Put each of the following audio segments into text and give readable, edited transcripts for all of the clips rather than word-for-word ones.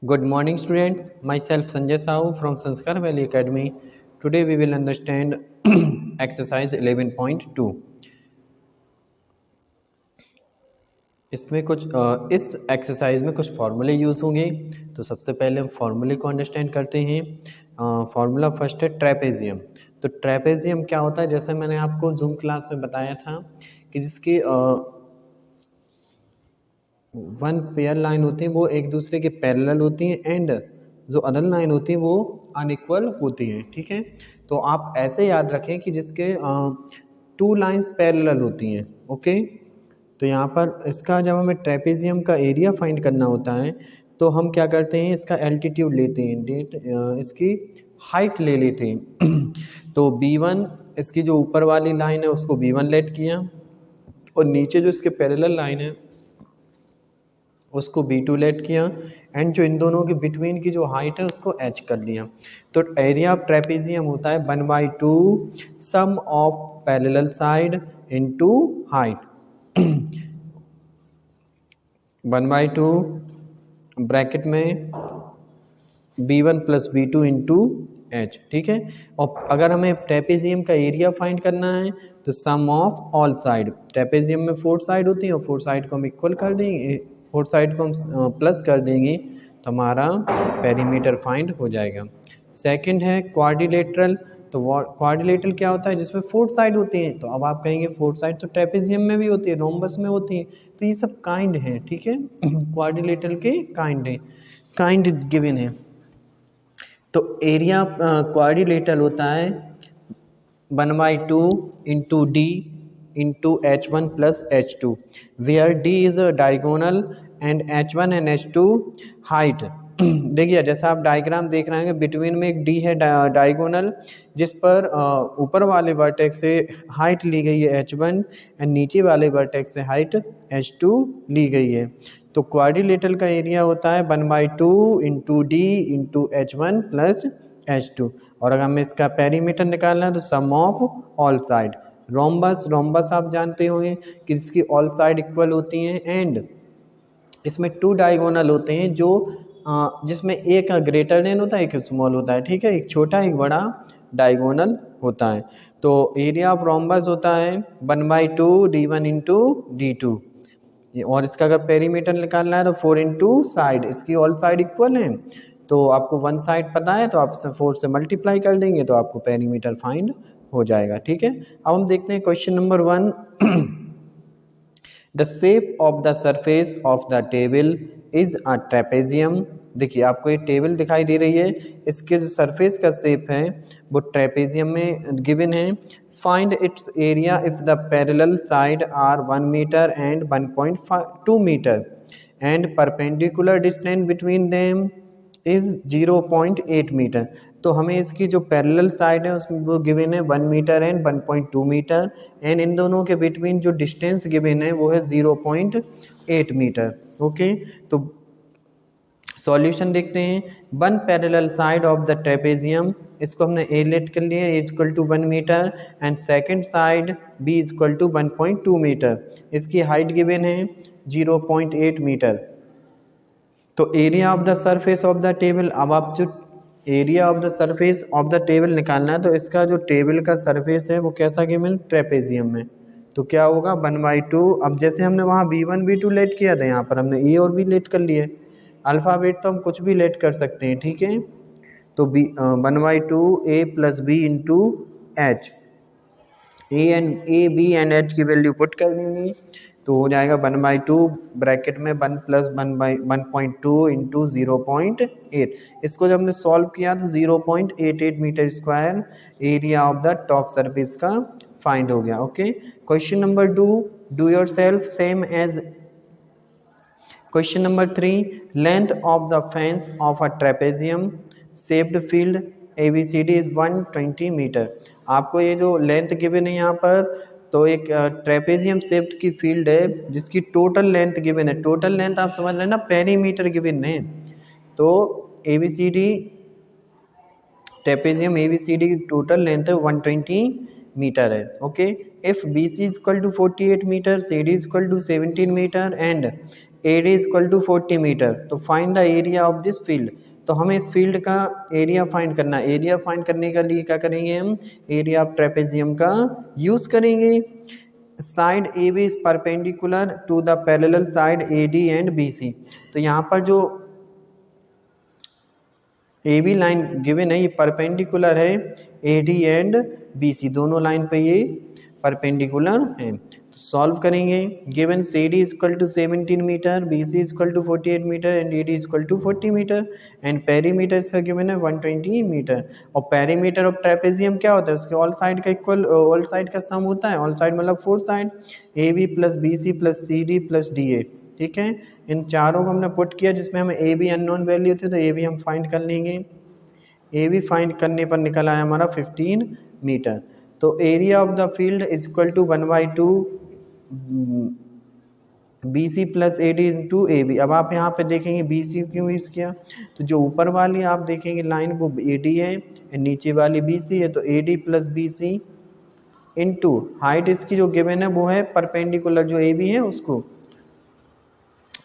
Good morning, student. Myself Sanjay Sahu from Sanskar Valley Academy. Today we will understand exercise 11.2. इसमें कुछ इस exercise में कुछ फार्मूले यूज़ होंगे। तो सबसे पहले हम फार्मूले को अंडरस्टैंड करते हैं। फार्मूला फर्स्ट है ट्रेपेजियम। तो ट्रेपेजियम क्या होता है, जैसे मैंने आपको जूम क्लास में बताया था कि जिसकी वन पेयर लाइन होती है वो एक दूसरे के पैरेलल होती हैं एंड जो अदर लाइन होती है वो अनइक्वल होती हैं। ठीक है, तो आप ऐसे याद रखें कि जिसके टू लाइंस पैरेलल होती हैं। ओके, तो यहाँ पर इसका जब हमें ट्रेपेजियम का एरिया फाइंड करना होता है तो हम क्या करते हैं, इसका एल्टीट्यूड लेते हैं, इसकी हाइट ले लेते हैं। तो B1 इसकी जो ऊपर वाली लाइन है उसको B1 लेट किया और नीचे जो इसके पैरेलल लाइन है उसको B2 लेट किया एंड जो इन दोनों के बिटवीन की जो हाइट है उसको H कर लिया। तो एरिया ऑफ ट्रेपेजियम होता है 1/2 sum of parallel side into height. 1/2 bracket में B1 plus B2 into H। ठीक है, और अगर हमें ट्रेपेजियम का एरिया फाइंड करना है तो सम ऑफ ऑल साइड, ट्रेपेजियम में 4 साइड होती है और 4 साइड को हम इक्वल कर देंगे, 4 साइड को हम प्लस कर देंगे तो हमारा पेरीमीटर फाइंड हो जाएगा। सेकंड है क्वाड्रिलेटरल। तो क्वाड्रिलेटरल क्या होता है, जिसमें 4 साइड होती हैं। तो अब आप कहेंगे 4 साइड तो ट्रेपेजियम में भी होती है, रोम्बस में होती है। तो ये सब काइंड है। ठीक है, क्वाड्रिलेटरल के काइंड है, काइंड गिवन है। तो एरिया क्वाड्रिलेटरल होता है 1/2 into D into H1 plus H2 where D is a diagonal and H1 and H2 height. देखिए जैसा आप डायग्राम देख रहे हैं, बिटवीन में एक D है डायगोनल जिस पर ऊपर वाले वर्टेक्स से हाइट ली गई है H1 एंड नीचे वाले वर्टेक्स से हाइट H2 ली गई है। तो क्वाड्रिलेटरल का एरिया होता है 1/2 into D into H1 plus H2 और अगर हमें इसका पेरीमीटर निकालना है तो सम ऑफ ऑल साइड। रोम्बस आप जानते होंगे कि जिसकी ऑल साइड इक्वल होती हैं एंड इसमें 2 डायगोनल होते हैं जो जिसमें एक ग्रेटर देन होता है एक स्मॉल होता है। ठीक है, एक छोटा एक बड़ा डायगोनल होता है। तो एरिया ऑफ रोम्बस होता है 1/2 D1 इंटू D2 और इसका अगर पेरीमीटर निकालना है तो 4 इंटू साइड, इसकी ऑल साइड इक्वल है तो आपको वन साइड पता है तो आप 4 से मल्टीप्लाई कर देंगे तो आपको पेरीमीटर फाइंड हो जाएगा। ठीक है, अब हम देखते हैं question number 1। The shape of the surface of the table is a trapezium. देखिए आपको ये टेबल दिखाई दे रही है, इसके जो सरफेस का शेप है वो ट्रेपेजियम में गिवन है। Find its area if the parallel side are 1 metre and 1.2 metre and perpendicular distance between them is 0.8 metre. तो हमें इसकी जो पैरेलल साइड है उसमें वो गिवन है 1 मीटर एंड 1.2 मीटर एंड इन दोनों के बिटवीन जो डिस्टेंस गिवन है वो है 0.8 मीटर। ओके, तो सॉल्यूशन देखते हैं। One parallel side of the trapezium, इसको हमने ए लेट कर लिया, A equal to 1 metre and second side B equal to 1.2 metre. इसकी हाइट गिवन है 0.8 मीटर। तो area of the surface of the table, अब आप जो area of the surface of the table निकालना है तो इसका जो टेबल का सरफेस है वो कैसा गिवन, ट्रेपेजियम में। तो क्या होगा 1/2। अब जैसे हमने वहाँ B1 B2 लेट किया था, यहाँ पर हमने ए और बी लेट कर लिए। अल्फ़ाबेट तो हम कुछ भी लेट कर सकते हैं। ठीक है, तो 1/2 A plus B into H, A B and H की वैल्यू पुट कर देंगे तो हो जाएगा 1/2 ब्रैकेट में 1 प्लस 1.2 इंटू 0.8। इसको जब हमने सॉल्व किया तो 0.88 metre square area of the top surface का फाइंड हो गया। Okay, question number 2, do your self same as question number 3। Length of the fence of a trapezium shaped field ABCD is 120 metre. आपको ये जो length given है यहाँ पर, तो एक ट्रेपेजियम शेप्ड की फील्ड है जिसकी टोटल लेंथ गिवन है। टोटल लेंथ आप समझ लेना, पेरीमीटर गिवन है। तो ABCD ट्रेपेजियम ABCD की टोटल लेंथ है 120 मीटर है। Okay, if BC is equal to 48 metre, CD is equal to 17 metre and AD equal to 40 metre. तो find the area of this field. तो हमें इस field का एरिया फाइंड करना है। एरिया फाइंड करने के लिए क्या करेंगे हम, एरिया ऑफ ट्रेपेजियम का यूज करेंगे। Side AB is perpendicular to the parallel side AD and BC। तो यहाँ पर जो AB लाइन गिवन है ये परपेंडिकुलर है AD एंड BC, दोनों लाइन पे ये परपेंडिकुलर है। तो सॉल्व करेंगे। Given CD is equal to 17 metre, BC is equal to 48 metre and AD is equal to 40 metre and perimeter इसका गिवन है 120 मीटर। और पेरीमीटर ऑफ ट्रेपेजियम क्या होता है, उसके ऑल साइड का इक्वल, ऑल साइड का सम होता है। ऑल साइड मतलब 4 side, AB plus BC plus CD plus DA। ठीक है, इन चारों को हमने पुट किया जिसमें हमें AB अननोन वैल्यू थी, तो AB हम फाइंड कर लेंगे। AB फाइंड करने पर निकल आया हमारा 15 मीटर। तो area of the field is equal to 1/2 BC plus AD into AB। अब आप यहाँ पे देखेंगे BC क्यों यूज किया, तो जो ऊपर वाली आप देखेंगे लाइन वो AD है और नीचे वाली BC है, तो AD plus BC into height इसकी जो गिवन है वो है परपेंडिकुलर जो AB है उसको,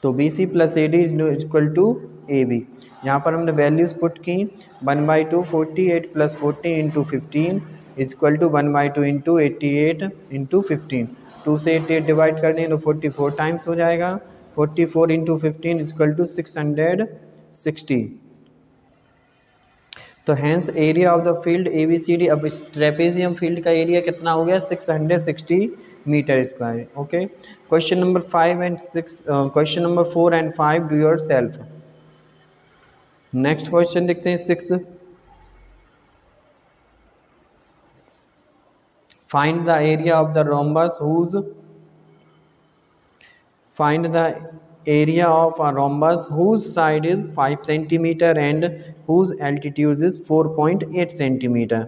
तो BC plus AD is equal to AB। यहाँ पर हमने वैल्यूज पुट की 1/2 48 plus 40 into 15 is equal to 1/2 into 88 into 15। 2 से 88 डिवाइड कर दें तो 44 टाइम्स हो जाएगा। 44 इंटू 15 इज इक्वल टू 660। तो hence area of the field ABCD। अब इस ट्रेपेजियम फील्ड का एरिया कितना हो गया, 660 metre square. Okay, question number 5 and 6, question number 4 and 5 do your self. Next question देखते हैं 6। Find the area of the rhombus whose, find the area of a rhombus whose side is 5 centimeter and whose altitude is 4.8 centimeter.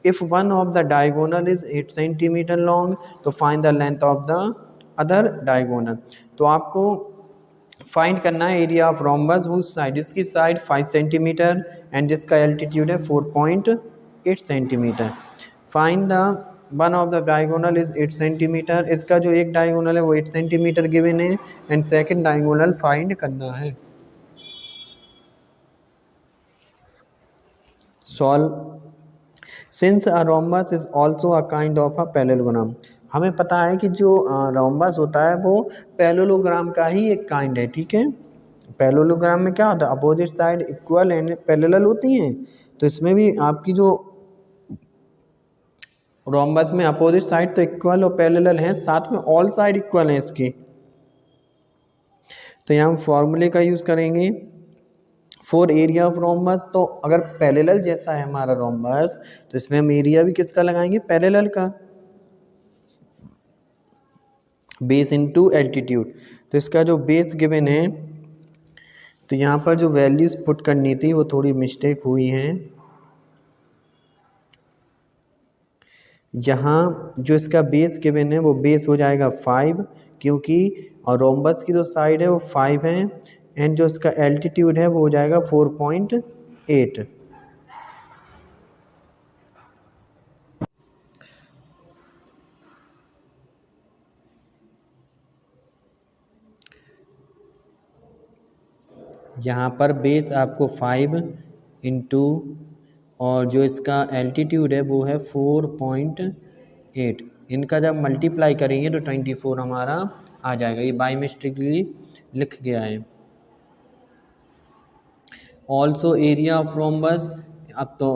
If one of the diagonal is 8 centimeter long, तो find the length of the other diagonal। तो आपको find करना है area of rhombus whose side, इसकी side 5 centimetre and जिसका altitude है 4.8 centimetre. Find the one of the diagonal is 8 centimetre. इसका जो एक डायगोनल है वो 8 सेंटीमीटर गिवन है एंड सेकंड डायगोनल फाइंड करना है। Solve. Since a rhombus is also a kind of a parallelogram. हमें पता है कि जो रोम्बस होता है वो पैरेललोग्राम का ही एक काइंड है। ठीक है, पैरेललोग्राम में क्या होता है, opposite side equal and parallel होती हैं। तो इसमें भी आपकी जो रोम्बस में अपोजिट साइड तो इक्वल और पैरेलल हैं, साथ में ऑल साइड इक्वल हैं इसकी। तो यहाँ हम फॉर्मूले का यूज करेंगे फॉर एरिया ऑफ रोम्बस। तो अगर पैरेलल जैसा है हमारा रोम्बस तो इसमें हम एरिया भी किसका लगाएंगे, पैरेलल का। Base into altitude. तो इसका जो बेस गिवन है, तो यहाँ पर जो वैल्यूज पुट करनी थी वो थोड़ी मिस्टेक हुई है। यहाँ जो इसका बेस गिवन है वो बेस हो जाएगा 5, क्योंकि और रोम्बस की जो साइड है वो 5 है एंड जो इसका एल्टीट्यूड है वो हो जाएगा 4.8। यहाँ पर बेस आपको 5 इंटू और जो इसका एल्टीट्यूड है वो है 4.8। इनका जब मल्टीप्लाई करेंगे तो 24 हमारा आ जाएगा। ये बाई मिस्टेकली लिख गया है। Also area of rhombus. अब तो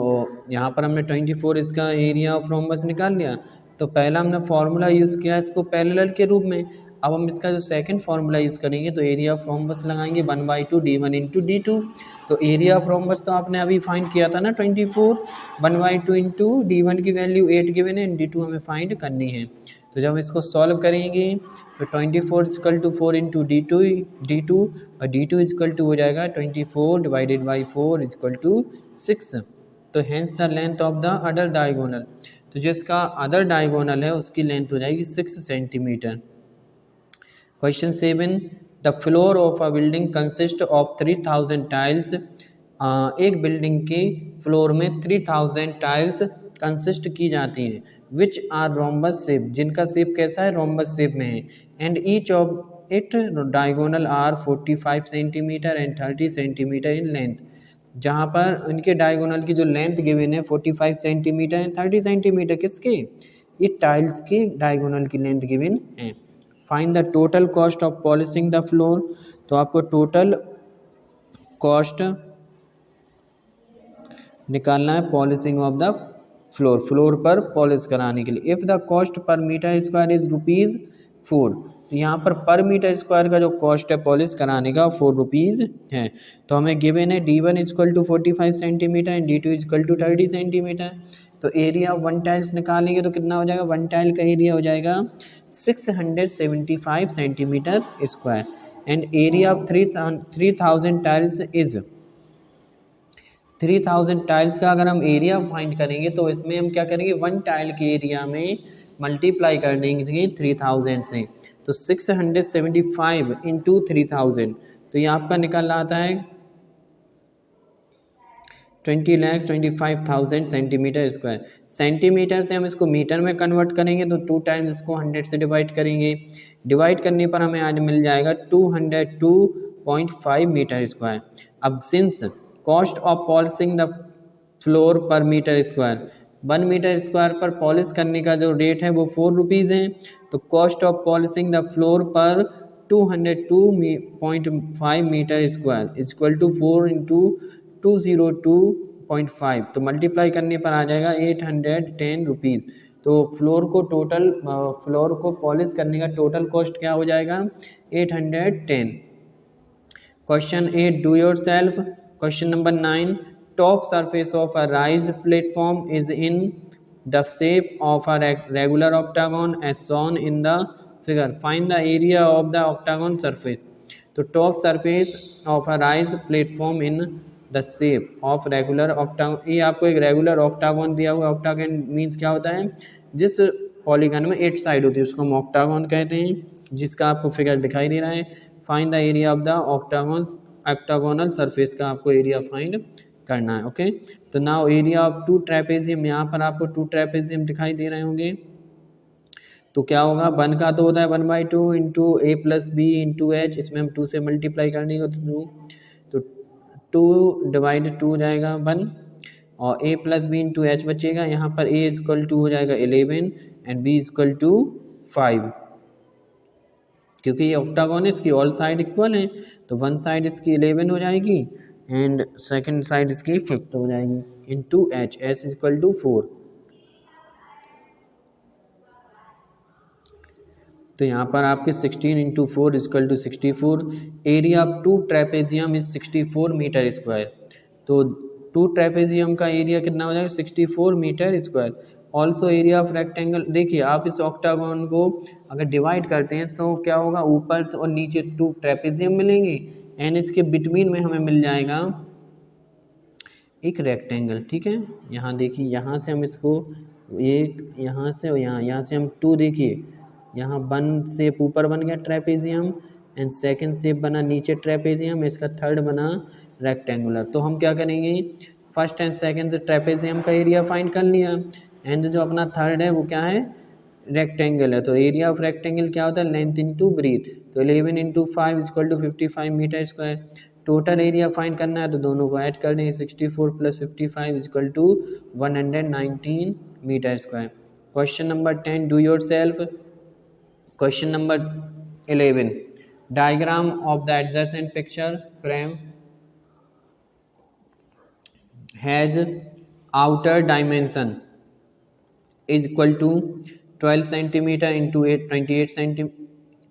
यहाँ पर हमने 24 इसका एरिया ऑफ रोम्बस निकाल लिया। तो पहला हमने फॉर्मूला यूज़ किया इसको पैरेलल के रूप में। अब हम इसका जो सेकंड फार्मूला यूज़ करेंगे तो एरिया ऑफ रोम्बस लगाएंगे 1/2 D1 इंटू D2। तो एरिया ऑफ रोम्बस तो आपने अभी फाइंड किया था ना 24, 1/2 इंटू D1 की वैल्यू 8 गिवन है, D2 हमें फाइंड करनी है। तो जब हम इसको सॉल्व करेंगे तो 24 इक्वल टू 4 इंटू D2 और D2 इक्वल टू हो जाएगा 24 डिवाइडेड बाई 4 इक्वल टू 6। तो hence the length of the other diagonal. तो जो इसका अदर डायगोनल है उसकी लेंथ हो जाएगी 6 centimetre. Question 7, the floor of a building consist of 3000 tiles. एक बिल्डिंग के फ्लोर में 3000 टाइल्स कंसिस्ट की जाती हैं, विच आर रोम्बस शेप, जिनका शेप कैसा है, रोम्बस शेप में है, and each of it diagonal are 45 centimetre and 30 centimetre in length. जहाँ पर इनके डायगोनल की जो लेंथ गिवन है 45 सेंटीमीटर एंड 30 सेंटीमीटर, किसके, ये टाइल्स के डायगोनल की लेंथ गिवन है। Find the total cost of polishing the floor, तो आपको टोटल कॉस्ट निकालना है polishing of the floor, floor पर पॉलिश कराने के लिए। If the cost per metre square is ₹4, तो यहाँ पर मीटर स्क्वायर का जो कॉस्ट है पॉलिश कराने का ₹4 है। तो हमें गिवन है D1 = 45 centimetre and D2 = 30 centimetre. तो एरिया ऑफ वन टाइल्स निकालेंगे तो कितना हो जाएगा, वन टाइल का एरिया हो जाएगा 675 centimetre square and area of 3000 tiles is 3000 tiles का अगर हम एरिया फाइंड करेंगे तो इसमें हम क्या करेंगे, वन टाइल के एरिया में मल्टीप्लाई कर देंगे 3000 से। तो 675 इंटू 3000, तो ये आपका निकल आता है 20,25,000 सेंटीमीटर स्क्वायर। सेंटीमीटर से हम इसको मीटर में कन्वर्ट करेंगे तो 2 टाइम्स इसको 100 से डिवाइड करेंगे। डिवाइड करने पर हमें आज मिल जाएगा 202.5 मीटर स्क्वायर। अब since cost of polishing the floor per metre square, 1 metre square पर पॉलिश करने का जो रेट है वो ₹4 है, तो cost of polishing the floor per 202.5 metre square equal to 4 into 202.5, तो मल्टीप्लाई करने पर आ जाएगा ₹810। तो फ्लोर को पॉलिश करने का टोटल कॉस्ट क्या हो जाएगा, 810। Question 8 do your self. Question number 9, top surface of a raised platform is in the shape of a regular octagon as shown in the figure. Find the area of the octagon surface. तो top surface of a raised platform in the shape of regular octagon, ये आपको एक regular octagon दिया हुआ। Octagon means क्या होता है, जिस पॉलीगन में 8 साइड होती है उसको हम ऑक्टागन कहते हैं, जिसका आपको फिगर दिखाई दे रहा है। Find the area of the octagonal surface का आपको एरिया फाइंड करना है। ओके, तो नाउ एरिया ऑफ 2 ट्रेपेजियम, यहाँ पर आपको 2 ट्रेपेजियम दिखाई दे रहे होंगे। तो क्या होगा, 1 का तो होता है 1/2 into A + B into H, इसमें हम 2 से मल्टीप्लाई करने को तो 2 डिवाइड 2 हो जाएगा 1 और A + B इंटू H बचेगा। यहाँ पर A = हो जाएगा 11 एंड B = 5, क्योंकि ये ऑक्टागोन है, इसकी ऑल साइड इक्वल है, तो वन साइड इसकी 11 हो जाएगी एंड सेकंड साइड इसकी 5 हो जाएगी इंटू H, S = 4। तो यहाँ पर आपके 16 into 4 = 64। Area of 2 trapezium is 64 metre square. तो 2 ट्रेपेजियम का एरिया कितना हो जाएगा, 64 metre square. Also area of rectangle, देखिए आप इस ऑक्टागोन को अगर डिवाइड करते हैं तो क्या होगा, ऊपर और नीचे 2 ट्रेपेजियम मिलेंगे एंड इसके बिटवीन में हमें मिल जाएगा एक रेक्टेंगल। ठीक है, यहाँ देखिए, यहाँ से हम इसको एक, यहाँ से और यहाँ से हम 2, देखिए यहाँ 1 शेप ऊपर बन गया ट्रेपेजियम एंड सेकंड शेप बना नीचे ट्रेपेजियम, इसका थर्ड बना रेक्टेंगुलर। तो हम क्या करेंगे, फर्स्ट एंड सेकंड से ट्रेपेजियम का एरिया फाइंड कर लिया एंड जो अपना थर्ड है वो क्या है, रेक्टेंगल है। तो एरिया ऑफ रेक्टेंगल क्या होता है, लेंथ इंटू ब्रीथ। तो 11 into 5 = 55 metre square. Total area find करना है तो दोनों को ऐड कर देंगे, 64 + 55 = 119 metre square. Question number 10 do your self. Question number 11, diagram of the adjacent picture frame has outer dimension is equal to 12 centimeter into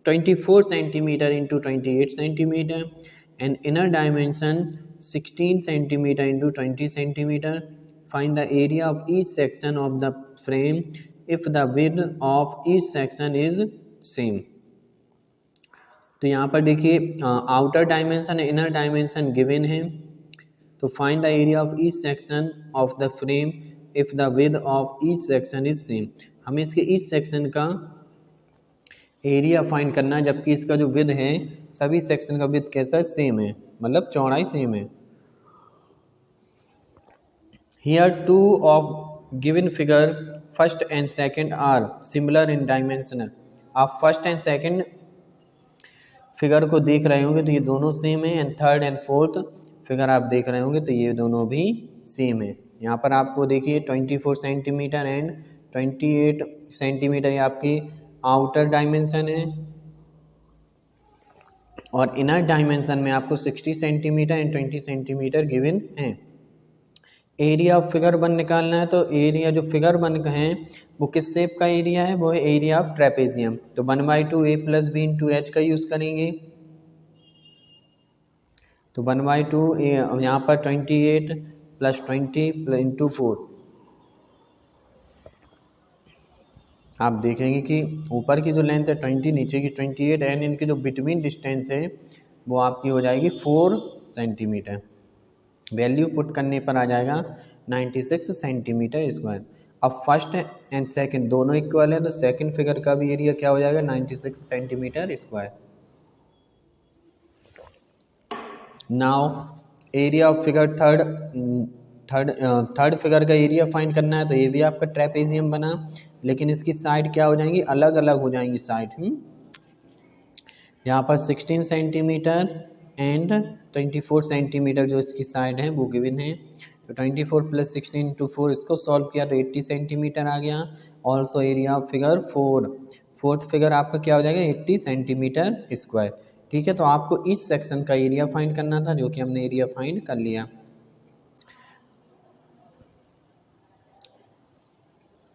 24 centimeter into 28 centimeter and inner dimension 16 centimeter into 20 centimeter. Find the area of each section of the frame if the width of each section is same. तो यहाँ पर देखिए outer dimension inner dimension given है, तो find the area of each section of the frame if the width of each section is same. हमें इसके each section का area find करना है, जबकि इसका जो विड्थ है सभी सेक्शन का विड्थ कैसा है, सेम है, मतलब चौड़ाई सेम है। Here 2 of given figure first and second are similar in dimensional. आप फर्स्ट एंड सेकंड फिगर को देख रहे होंगे तो ये दोनों सेम है, and third and fourth figure आप देख रहे होंगे तो ये दोनों भी सेम है। यहाँ पर आपको देखिए 24 सेंटीमीटर एंड 28 सेंटीमीटर ये आपकी आउटर डायमेंशन है, और इनर डायमेंशन में आपको 60 सेंटीमीटर एंड 20 सेंटीमीटर गिवन है। एरिया ऑफ फिगर 1 निकालना है, तो एरिया जो फिगर 1 का है वो किस शेप का एरिया है, वो है एरिया ऑफ ट्रेपेजियम। तो 1/2 a + b × h का यूज़ करेंगे। तो 1/2 यहाँ पर 28 + 20 × 4, आप देखेंगे कि ऊपर की जो लेंथ है 20, नीचे की 28, एंड इनकी जो बिटवीन डिस्टेंस है वो आपकी हो जाएगी 4 सेंटीमीटर। वैल्यू पुट करने पर आ जाएगा 96 सेंटीमीटर स्क्वायर। अब फर्स्ट एंड सेकंड दोनों इक्वल है, तो सेकंड फिगर का भी एरिया क्या हो जाएगा 96 centimetre square. Now area of figure third figure का एरिया फाइंड करना है, तो ये भी आपका ट्रेपेजियम बना, लेकिन इसकी साइड क्या हो जाएंगी, अलग अलग हो जाएंगी साइड। यहाँ पर 16 सेंटीमीटर एंड 24 सेंटीमीटर जो इसकी साइड है वो गिवन है। तो 24 + 16 × 4 इसको सॉल्व किया तो 80 सेंटीमीटर आ गया। Also area of figure 4, fourth figure आपका क्या हो जाएगा 80 सेंटीमीटर स्क्वायर। ठीक है, तो आपको इस सेक्शन का एरिया फाइंड करना था, जो कि हमने एरिया फाइंड कर लिया।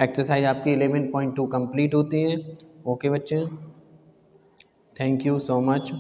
एक्सरसाइज आपकी 11.2 कंप्लीट होती है। ओके बच्चे, थैंक यू सो मच।